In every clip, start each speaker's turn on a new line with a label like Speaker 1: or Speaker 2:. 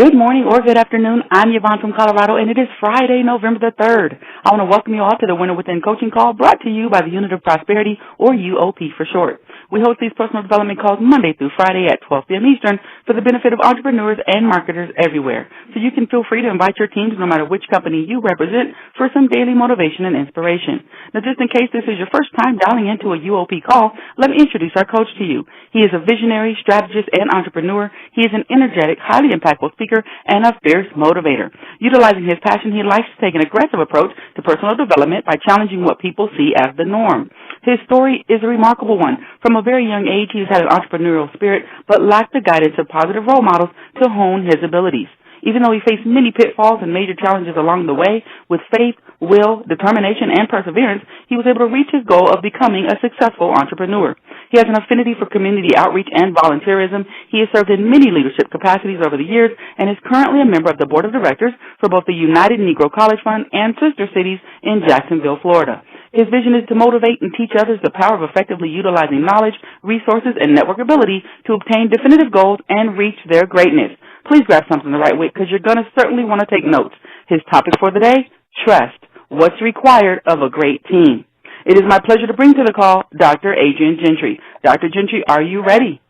Speaker 1: Good morning or good afternoon. I'm Yvonne from Colorado, and it is Friday, November the 3rd. I want to welcome you all to the Winner Within Coaching Call, brought to you by the Unit of Prosperity, or UOP for short. We host these personal development calls Monday through Friday at 12 p.m. Eastern for the benefit of entrepreneurs and marketers everywhere. So you can feel free to invite your teams, no matter which company you represent, for some daily motivation and inspiration. Now, just in case this is your first time dialing into a UOP call, let me introduce our coach to you. He is a visionary, strategist, and entrepreneur. He is an energetic, highly impactful speaker and a fierce motivator. Utilizing his passion, he likes to take an aggressive approach to personal development by challenging what people see as the norm. His story is a remarkable one. From a very young age, he has had an entrepreneurial spirit, but lacked the guidance of positive role models to hone his abilities. Even though he faced many pitfalls and major challenges along the way, with faith, will, determination, and perseverance, he was able to reach his goal of becoming a successful entrepreneur. He has an affinity for community outreach and volunteerism. He has served in many leadership capacities over the years and is currently a member of the board of directors for both the United Negro College Fund and sister cities in Jacksonville, Florida. His vision is to motivate and teach others the power of effectively utilizing knowledge, resources, and network ability to obtain definitive goals and reach their greatness. Please grab something to write with, because you're going to certainly want to take notes. His topic for the day, trust. What's required of a great team? It is my pleasure to bring to the call Dr. Adrian Gentry. Dr. Gentry, are you ready?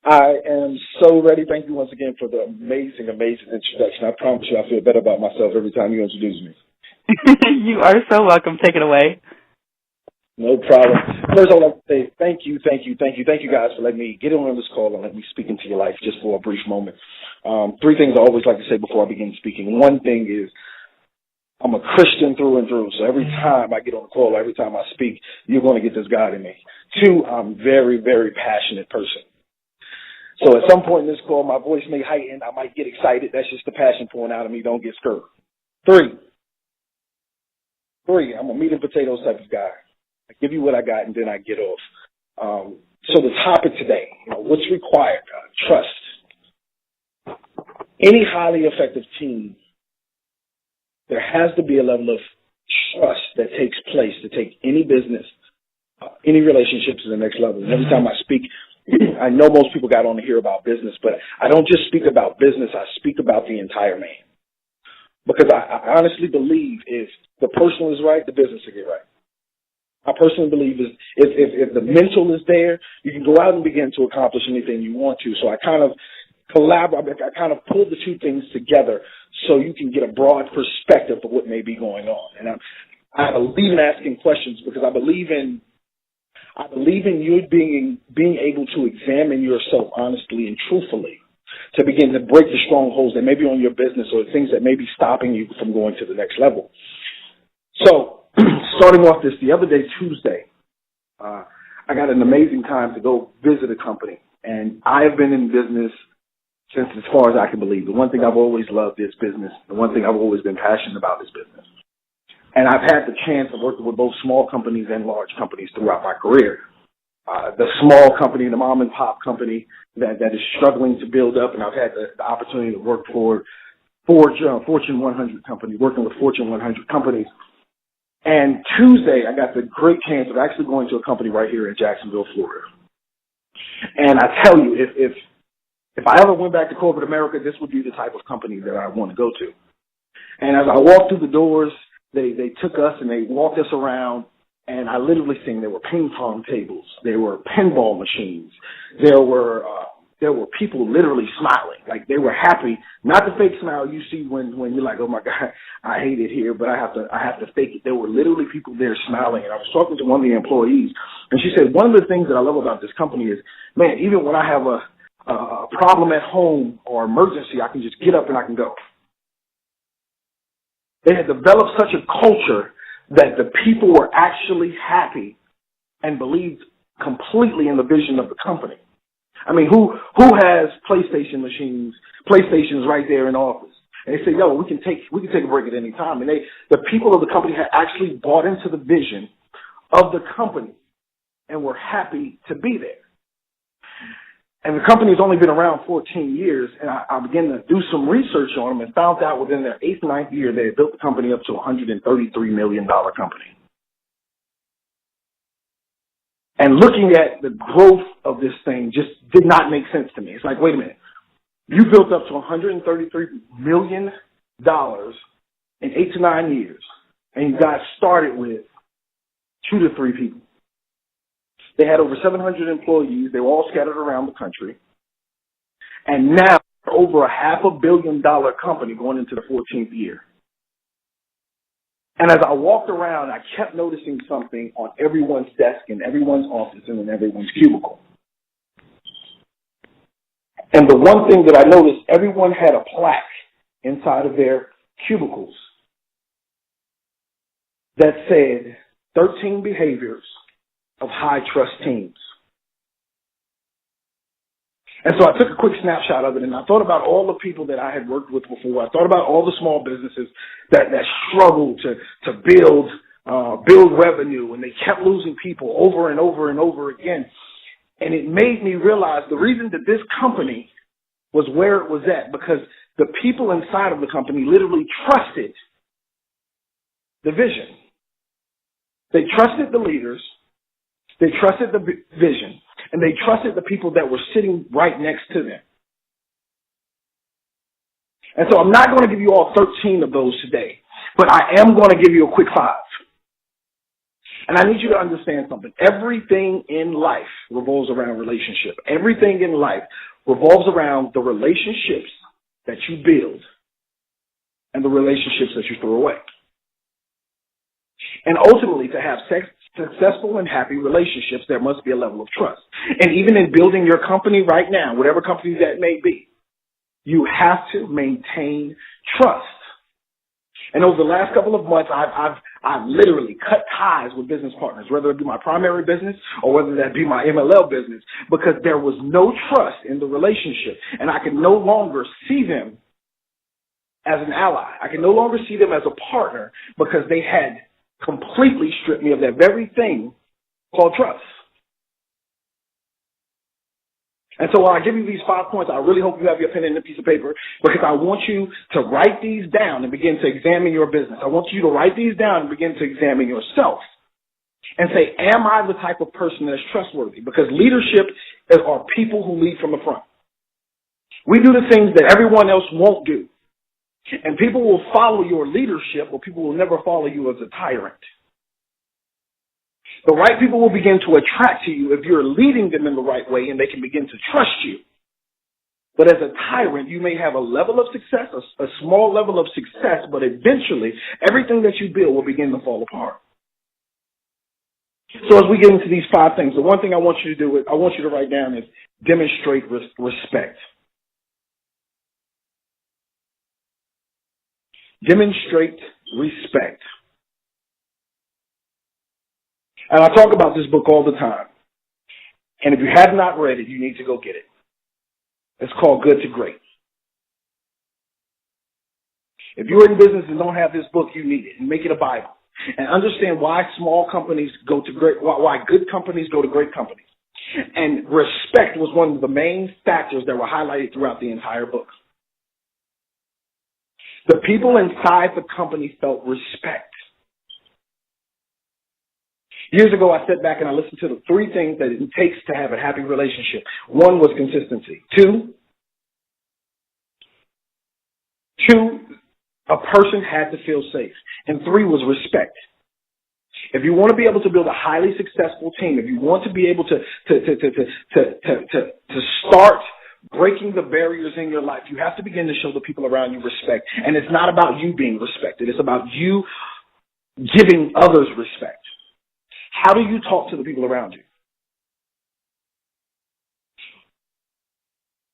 Speaker 2: I am so ready. Thank you once again for the amazing introduction. I promise you I feel better about myself every time you introduce me.
Speaker 1: You are so welcome. Take it away.
Speaker 2: No problem. First, I would like to say thank you guys for letting me get on this call and let me speak into your life just for a brief moment. Three things I always like to say before I begin speaking. One thing is I'm a Christian through and through, so every time I get on the call, every time I speak, you're going to get this God in me. Two, I'm a very, very passionate person. So at some point in this call, my voice may heighten. I might get excited. That's just the passion pouring out of me. Don't get scared. Three, I'm a meat and potatoes type of guy. I give you what I got, and then I get off. So the topic today, what's required? Trust. Any highly effective team, there has to be a level of trust that takes place to take any business, any relationship to the next level. And every time I speak, I know most people got on to hear about business, but I don't just speak about business. I speak about the entire man. Because I honestly believe if the personal is right, the business will get right. I personally believe if the mental is there, you can go out and begin to accomplish anything you want to. So I kind of pull the two things together so you can get a broad perspective of what may be going on. And I believe in asking questions because I believe in you being able to examine yourself honestly and truthfully to begin to break the strongholds that may be on your business or things that may be stopping you from going to the next level. So, starting off the other day, Tuesday, I got an amazing time to go visit a company. And I have been in business since as far as I can believe. The one thing I've always loved is business. The one thing I've always been passionate about is business. And I've had the chance of working with both small companies and large companies throughout my career. The small company, the mom and pop company that is struggling to build up, and I've had the opportunity to work for Fortune 100 companies, working with Fortune 100 companies. And Tuesday, I got the great chance of actually going to a company right here in Jacksonville, Florida. And I tell you, if I ever went back to corporate America, this would be the type of company that I want to go to. And as I walked through the doors, they took us and they walked us around, and I literally seen there were ping pong tables, there were pinball machines, there were people literally smiling, like they were happy. Not the fake smile you see when you're like, oh my God, I hate it here, but I have to fake it. There were literally people there smiling, and I was talking to one of the employees, and she said one of the things that I love about this company is, man, even when I have a problem at home or emergency, I can just get up and I can go. They had developed such a culture that the people were actually happy and believed completely in the vision of the company. I mean, who has PlayStations right there in the office? And they say, yo, we can take a break at any time. And the people of the company had actually bought into the vision of the company and were happy to be there. And the company has only been around 14 years, and I began to do some research on them and found out within their 8th, 9th year they had built the company up to a $133 million company. And looking at the growth of this thing just did not make sense to me. It's like, wait a minute. You built up to $133 million in 8 to 9 years, and you got started with 2 to 3 people. They had over 700 employees. They were all scattered around the country. And now, over a $500 million company going into the 14th year. And as I walked around, I kept noticing something on everyone's desk, in everyone's office, and in everyone's cubicle. And the one thing that I noticed, everyone had a plaque inside of their cubicles that said 13 behaviors of high trust teams. And so I took a quick snapshot of it, and I thought about all the people that I had worked with before. I thought about all the small businesses that struggled to build revenue, and they kept losing people over and over and over again. And it made me realize the reason that this company was where it was at, because the people inside of the company literally trusted the vision. They trusted the leaders, they trusted the vision, and they trusted the people that were sitting right next to them. And so I'm not going to give you all 13 of those today, but I am going to give you a quick 5. And I need you to understand something. Everything in life revolves around relationship. Everything in life revolves around the relationships that you build and the relationships that you throw away. And ultimately, to have successful and happy relationships, there must be a level of trust. And even in building your company right now, whatever company that may be, you have to maintain trust. And over the last couple of months, I've literally cut ties with business partners, whether it be my primary business or whether that be my MLL business, because there was no trust in the relationship. And I can no longer see them as an ally. I can no longer see them as a partner because they had completely stripped me of that very thing called trust. And so while I give you these 5 points, I really hope you have your pen and a piece of paper, because I want you to write these down and begin to examine your business. I want you to write these down and begin to examine yourself and say, am I the type of person that's trustworthy? Because leadership are people who lead from the front. We do the things that everyone else won't do. And people will follow your leadership, but people will never follow you as a tyrant. The right people will begin to attract to you if you're leading them in the right way, and they can begin to trust you. But as a tyrant, you may have a level of success, a small level of success, but eventually everything that you build will begin to fall apart. So as we get into these 5 things, the one thing I want you to do, I want you to write down is demonstrate respect. Demonstrate respect. And I talk about this book all the time. And if you have not read it, you need to go get it. It's called Good to Great. If you're in business and don't have this book, you need it. And make it a Bible. And understand why small companies go to great, why good companies go to great companies. And respect was one of the main factors that were highlighted throughout the entire book. The people inside the company felt respect. Years ago, I sat back and I listened to the 3 things that it takes to have a happy relationship. 1 was consistency. 2, a person had to feel safe. And 3 was respect. If you want to be able to build a highly successful team, if you want to be able to start breaking the barriers in your life, you have to begin to show the people around you respect. And it's not about you being respected. It's about you giving others respect. How do you talk to the people around you?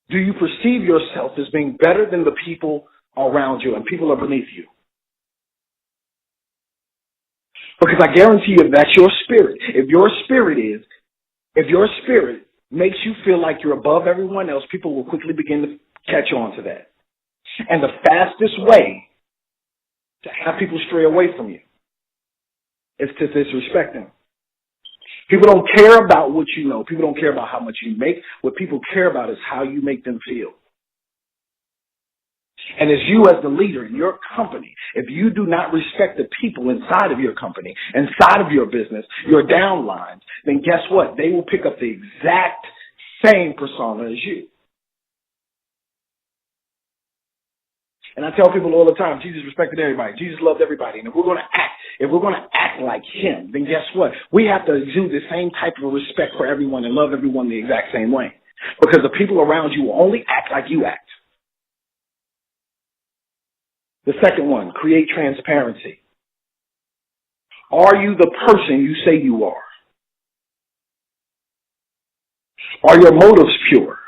Speaker 2: Do you perceive yourself as being better than the people around you and people are beneath you? Because I guarantee you that's your spirit. If your spirit makes you feel like you're above everyone else, people will quickly begin to catch on to that. And the fastest way to have people stray away from you is to disrespect them. People don't care about what you know. People don't care about how much you make. What people care about is how you make them feel. And as you as the leader in your company, if you do not respect the people inside of your company, inside of your business, your downlines, then guess what? They will pick up the exact same persona as you. And I tell people all the time, Jesus respected everybody. Jesus loved everybody. And if we're going to act like him, then guess what? We have to exude the same type of respect for everyone and love everyone the exact same way. Because the people around you will only act like you act. The second one, create transparency. Are you the person you say you are? Are your motives pure?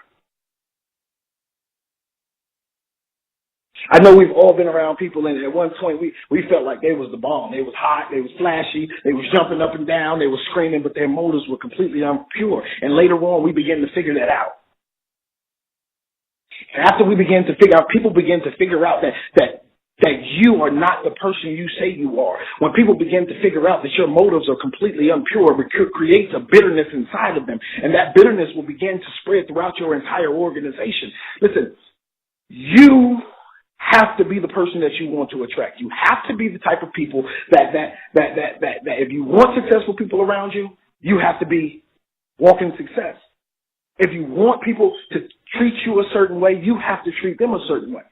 Speaker 2: I know we've all been around people, and at one point we felt like they was the bomb. They was hot, they was flashy, they was jumping up and down, they was screaming, but their motives were completely impure. And later on, we began to figure that out. And after we began to figure out, people began to figure out that you are not the person you say you are. When people begin to figure out that your motives are completely impure, it creates a bitterness inside of them. And that bitterness will begin to spread throughout your entire organization. Listen, you have to be the person that you want to attract. You have to be the type of people that if you want successful people around you, you have to be walking success. If you want people to treat you a certain way, you have to treat them a certain way.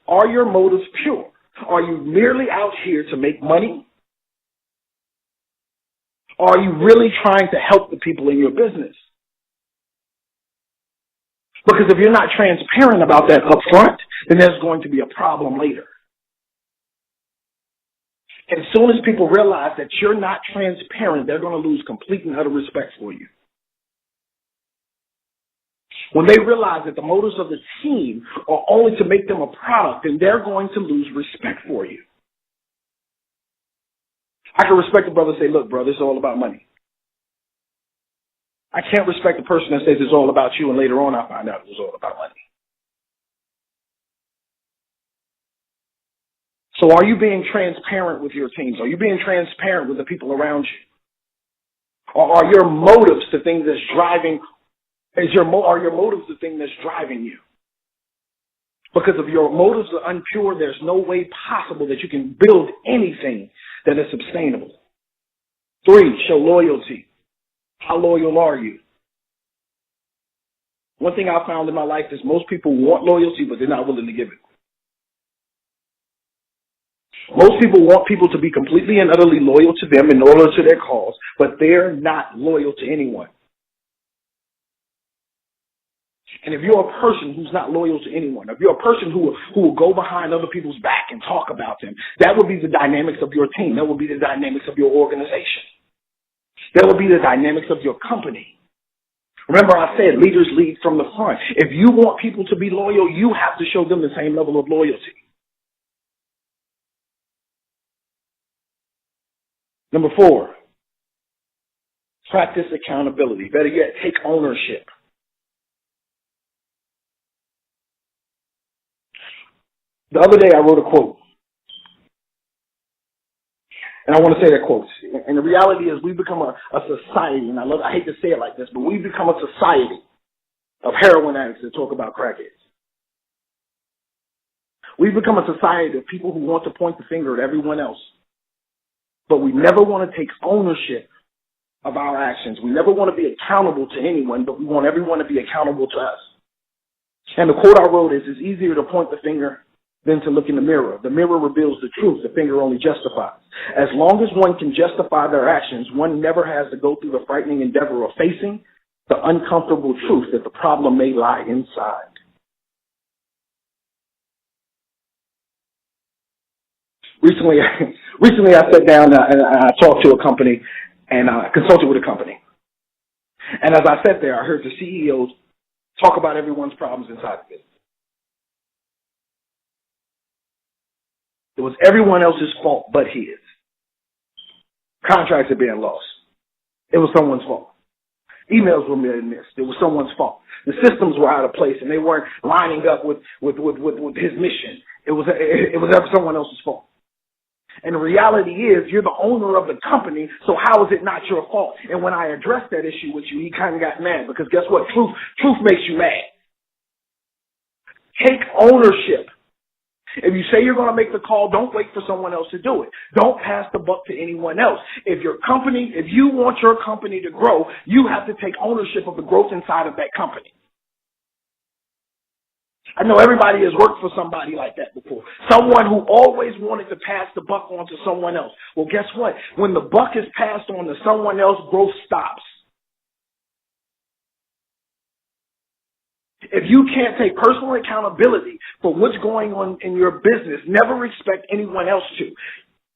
Speaker 2: Are your motives pure? Are you merely out here to make money? Or are you really trying to help the people in your business? Because if you're not transparent about that up front, then there's going to be a problem later. And as soon as people realize that you're not transparent, they're going to lose complete and utter respect for you. When they realize that the motives of the team are only to make them a product, then they're going to lose respect for you. I can respect a brother and say, look, brother, it's all about money. I can't respect the person that says it's all about you, and later on I find out it was all about money. So are you being transparent with your teams? Are you being transparent with the people around you? Or are your motives the thing that's driving? Are your motives the thing that's driving you? Because if your motives are impure, there's no way possible that you can build anything that is sustainable. 3, show loyalty. How loyal are you? One thing I found in my life is most people want loyalty, but they're not willing to give it. Most people want people to be completely and utterly loyal to them in order to their cause, but they're not loyal to anyone. And if you're a person who's not loyal to anyone, if you're a person who will go behind other people's back and talk about them, that would be the dynamics of your team. That would be the dynamics of your organization. That would be the dynamics of your company. Remember, I said leaders lead from the front. If you want people to be loyal, you have to show them the same level of loyalty. Number 4, practice accountability. Better yet, take ownership. The other day I wrote a quote. And I want to say that quote. And the reality is we've become a society, and I hate to say it like this, but we've become a society of heroin addicts that talk about crackheads. We've become a society of people who want to point the finger at everyone else. But we never want to take ownership of our actions. We never want to be accountable to anyone, but we want everyone to be accountable to us. And the quote I wrote is, it's easier to point the finger than to look in the mirror. The mirror reveals the truth. The finger only justifies. As long as one can justify their actions, one never has to go through the frightening endeavor of facing the uncomfortable truth that the problem may lie inside. Recently I sat down and I talked to a company and consulted with a company. And as I sat there, I heard the CEOs talk about everyone's problems inside the business. It was everyone else's fault but his. Contracts are being lost. It was someone's fault. Emails were being missed. It was someone's fault. The systems were out of place and they weren't lining up with his mission. It was someone else's fault. And the reality is you're the owner of the company, so how is it not your fault? And when I addressed that issue with you, he kind of got mad because guess what? Truth makes you mad. Take ownership. If you say you're going to make the call, don't wait for someone else to do it. Don't pass the buck to anyone else. If you want your company to grow, you have to take ownership of the growth inside of that company. I know everybody has worked for somebody like that before. Someone who always wanted to pass the buck on to someone else. Well, guess what? When the buck is passed on to someone else, growth stops. If you can't take personal accountability for what's going on in your business, never expect anyone else to.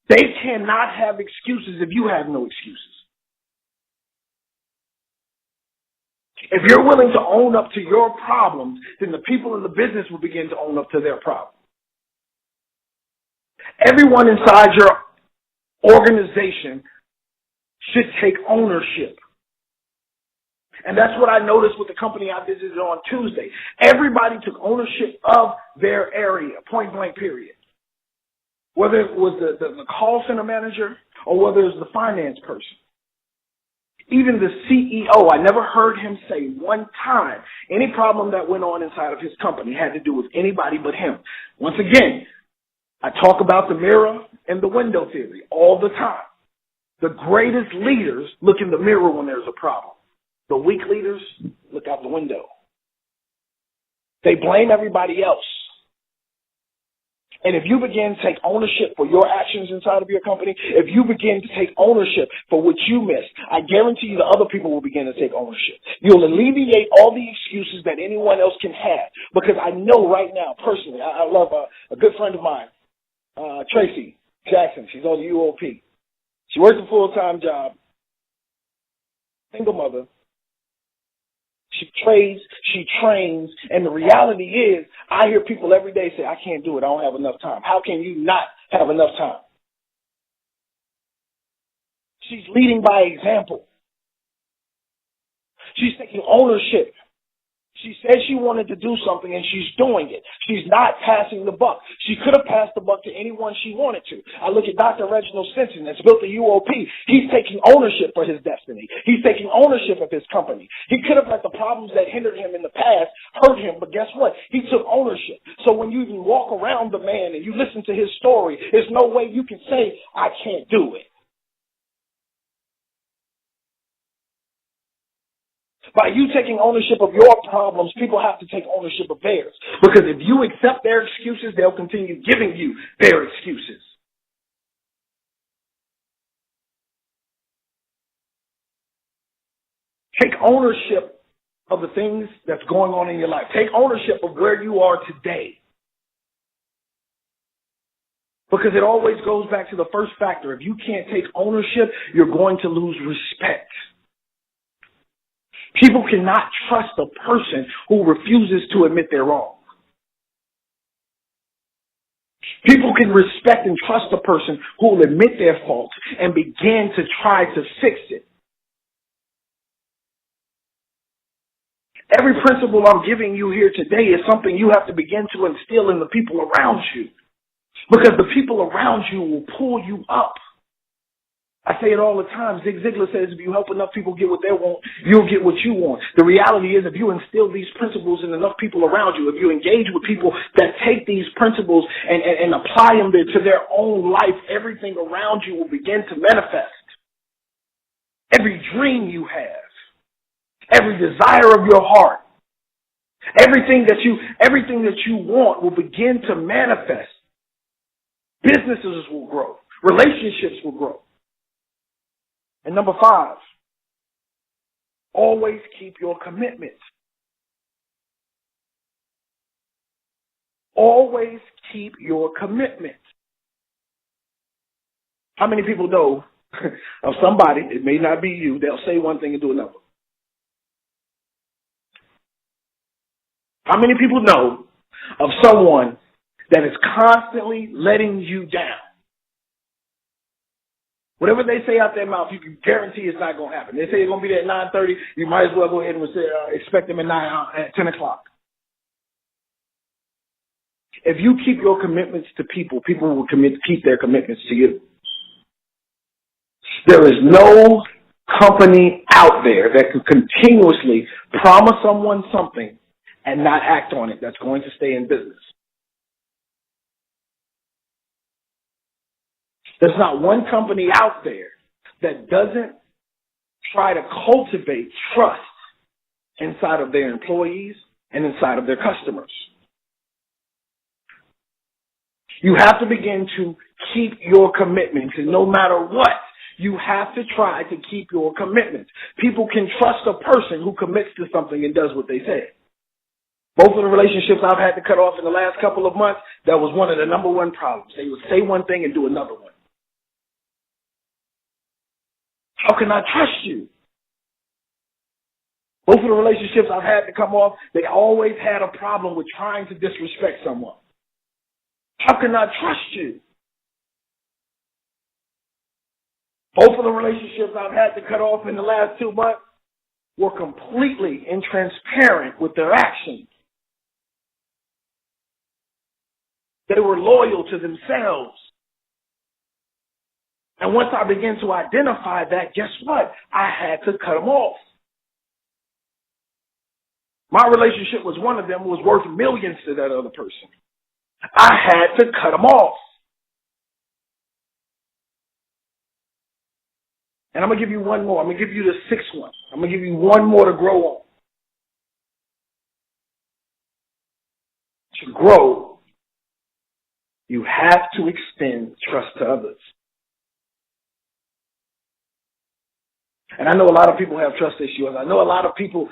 Speaker 2: They cannot have excuses if you have no excuses. If you're willing to own up to your problems, then the people in the business will begin to own up to their problems. Everyone inside your organization should take ownership. And that's what I noticed with the company I visited on Tuesday. Everybody took ownership of their area, point blank, period. Whether it was the call center manager or whether it was the finance person. Even the CEO, I never heard him say one time any problem that went on inside of his company had to do with anybody but him. Once again, I talk about the mirror and the window theory all the time. The greatest leaders look in the mirror when there's a problem. The weak leaders look out the window. They blame everybody else. And if you begin to take ownership for your actions inside of your company, if you begin to take ownership for what you missed, I guarantee you the other people will begin to take ownership. You'll alleviate all the excuses that anyone else can have. Because I know right now, personally, I love a good friend of mine, Tracy Jackson. She's on the UOP. She works a full-time job, single mother. She trades, she trains, and the reality is, I hear people every day say, I can't do it, I don't have enough time. How can you not have enough time? She's leading by example. She's taking ownership. She said she wanted to do something, and she's doing it. She's not passing the buck. She could have passed the buck to anyone she wanted to. I look at Dr. Reginald Simpson that's built the UOP. He's taking ownership for his destiny. He's taking ownership of his company. He could have let the problems that hindered him in the past hurt him, but guess what? He took ownership. So when you even walk around the man and you listen to his story, there's no way you can say, I can't do it. By you taking ownership of your problems, people have to take ownership of theirs. Because if you accept their excuses, they'll continue giving you their excuses. Take ownership of the things that's going on in your life. Take ownership of where you are today. Because it always goes back to the first factor. If you can't take ownership, you're going to lose respect. People cannot trust a person who refuses to admit they're wrong. People can respect and trust a person who will admit their faults and begin to try to fix it. Every principle I'm giving you here today is something you have to begin to instill in the people around you. Because the people around you will pull you up. I say it all the time. Zig Ziglar says if you help enough people get what they want, you'll get what you want. The reality is if you instill these principles in enough people around you, if you engage with people that take these principles and apply them to their own life, everything around you will begin to manifest. Every dream you have, every desire of your heart, everything that you want will begin to manifest. Businesses will grow. Relationships will grow. And number 5, always keep your commitments. Always keep your commitments. How many people know of somebody, it may not be you, they'll say one thing and do another? How many people know of someone that is constantly letting you down? Whatever they say out their mouth, you can guarantee it's not going to happen. They say it's going to be there at 9:30. You might as well go ahead and expect them at 10 o'clock. If you keep your commitments to people, people will keep their commitments to you. There is no company out there that could continuously promise someone something and not act on it that's going to stay in business. There's not one company out there that doesn't try to cultivate trust inside of their employees and inside of their customers. You have to begin to keep your commitments, and no matter what, you have to try to keep your commitments. People can trust a person who commits to something and does what they say. Both of the relationships I've had to cut off in the last couple of months, that was one of the number one problems. They would say one thing and do another one. How can I trust you? Both of the relationships I've had to come off, they always had a problem with trying to disrespect someone. How can I trust you? Both of the relationships I've had to cut off in the last 2 months were completely intransparent with their actions. They were loyal to themselves. And once I began to identify that, guess what? I had to cut them off. My relationship was one of them, was worth millions to that other person. I had to cut them off. And I'm going to give you one more. I'm going to give you the sixth one. I'm going to give you one more to grow on. To grow, you have to extend trust to others. And I know a lot of people have trust issues. I know a lot of people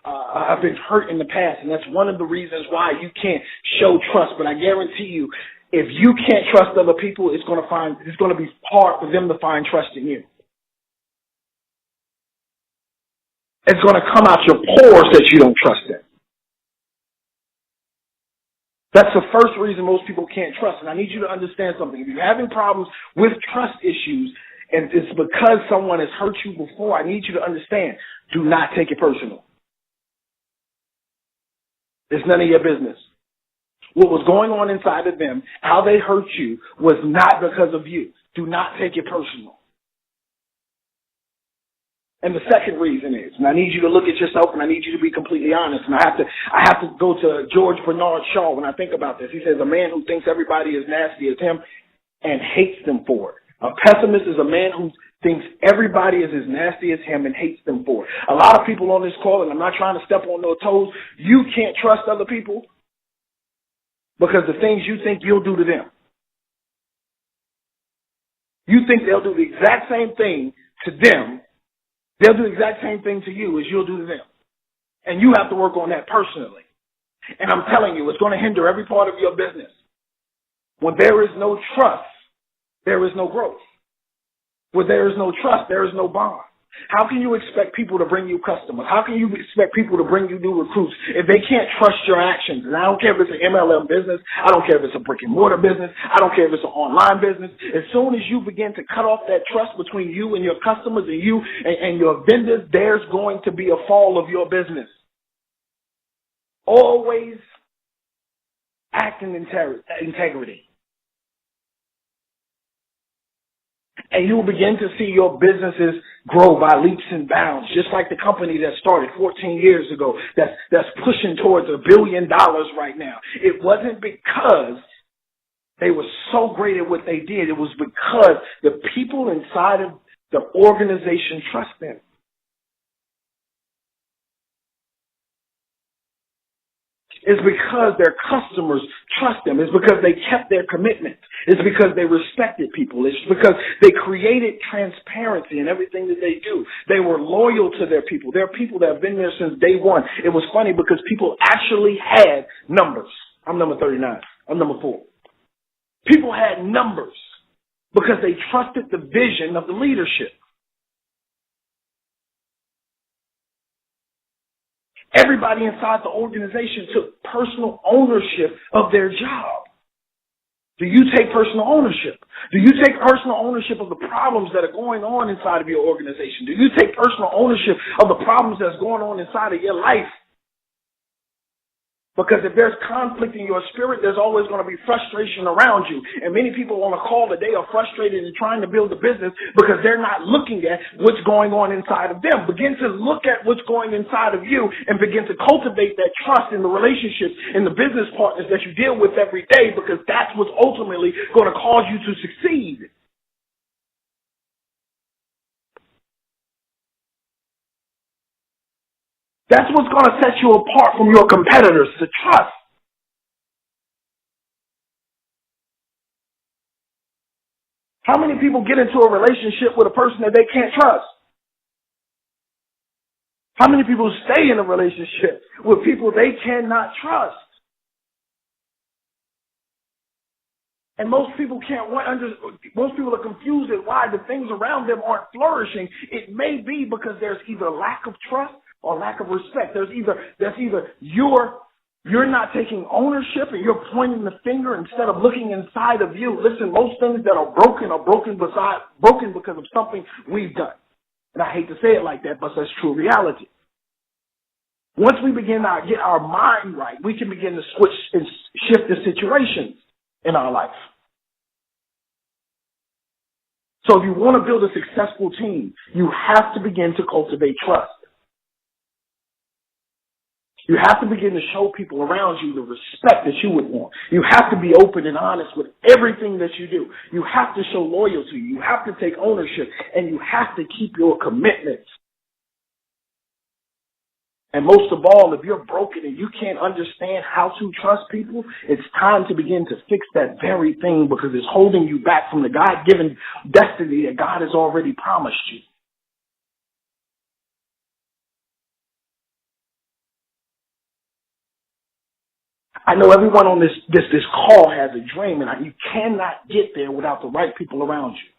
Speaker 2: have been hurt in the past, and that's one of the reasons why you can't show trust. But I guarantee you, if you can't trust other people, it's going to be hard for them to find trust in you. It's going to come out your pores that you don't trust them. That's the first reason most people can't trust. And I need you to understand something. If you're having problems with trust issues, and it's because someone has hurt you before, I need you to understand, do not take it personal. It's none of your business. What was going on inside of them, how they hurt you, was not because of you. Do not take it personal. And the second reason is, and I need you to look at yourself, and I need you to be completely honest, and I have to go to George Bernard Shaw when I think about this. He says, a man who thinks everybody is nasty as him and hates them for it. A pessimist is a man who thinks everybody is as nasty as him and hates them for it. A lot of people on this call, and I'm not trying to step on no toes, you can't trust other people because the things you think you'll do to them. You think they'll do the exact same thing to them. They'll do the exact same thing to you as you'll do to them. And you have to work on that personally. And I'm telling you, it's going to hinder every part of your business. When there is no trust, there is no growth. Where there is no trust, there is no bond. How can you expect people to bring you customers? How can you expect people to bring you new recruits if they can't trust your actions? And I don't care if it's an MLM business. I don't care if it's a brick and mortar business. I don't care if it's an online business. As soon as you begin to cut off that trust between you and your customers and you and your vendors, there's going to be a fall of your business. Always act in integrity. And you will begin to see your businesses grow by leaps and bounds, just like the company that started 14 years ago that's pushing towards $1 billion right now. It wasn't because they were so great at what they did. It was because the people inside of the organization trust them. It's because their customers trust them. It's because they kept their commitment. It's because they respected people. It's because they created transparency in everything that they do. They were loyal to their people. There are people that have been there since day one. It was funny because people actually had numbers. I'm number 39. I'm number 4. People had numbers because they trusted the vision of the leadership. Everybody inside the organization took personal ownership of their job. Do you take personal ownership? Do you take personal ownership of the problems that are going on inside of your organization? Do you take personal ownership of the problems that's going on inside of your life? Because if there's conflict in your spirit, there's always going to be frustration around you. And many people on a call today are frustrated and trying to build a business because they're not looking at what's going on inside of them. Begin to look at what's going inside of you and begin to cultivate that trust in the relationships and the business partners that you deal with every day, because that's what's ultimately going to cause you to succeed. That's what's going to set you apart from your competitors, the trust. How many people get into a relationship with a person that they can't trust? How many people stay in a relationship with people they cannot trust? And most people most people are confused at why the things around them aren't flourishing. It may be because there's either lack of trust or lack of respect. There's either you're not taking ownership and you're pointing the finger instead of looking inside of you. Listen, most things that are broken because of something we've done. And I hate to say it like that, but that's true reality. Once we begin to get our mind right, we can begin to switch and shift the situations in our life. So if you want to build a successful team, you have to begin to cultivate trust. You have to begin to show people around you the respect that you would want. You have to be open and honest with everything that you do. You have to show loyalty. You have to take ownership, and you have to keep your commitments. And most of all, if you're broken and you can't understand how to trust people, it's time to begin to fix that very thing, because it's holding you back from the God-given destiny that God has already promised you. I know everyone on this call has a dream, and you cannot get there without the right people around you.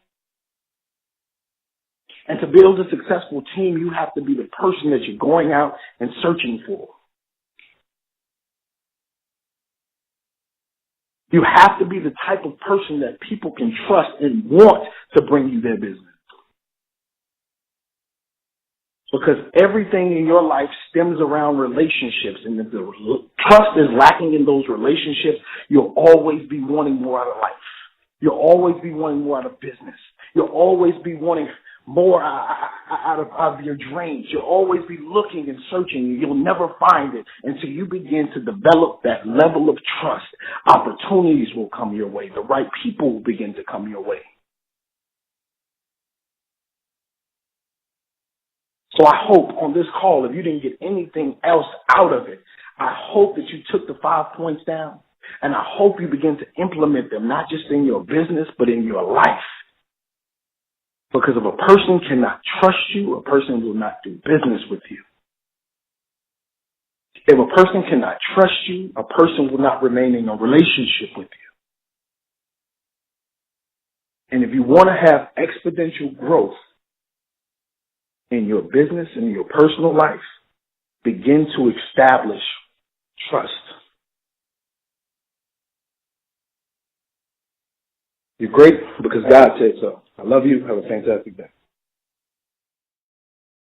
Speaker 2: And to build a successful team, you have to be the person that you're going out and searching for. You have to be the type of person that people can trust and want to bring you their business. Because everything in your life stems around relationships. And if the trust is lacking in those relationships, you'll always be wanting more out of life. You'll always be wanting more out of business. You'll always be wanting more out of your dreams. You'll always be looking and searching. You'll never find it until you begin to develop that level of trust. Opportunities will come your way. The right people will begin to come your way. So I hope on this call, if you didn't get anything else out of it, I hope that you took the 5 points down, and I hope you begin to implement them, not just in your business, but in your life. Because if a person cannot trust you, a person will not do business with you. If a person cannot trust you, a person will not remain in a relationship with you. And if you want to have exponential growth in your business and in your personal life, begin to establish trust. You're great because God said so. I love you. Have a fantastic day.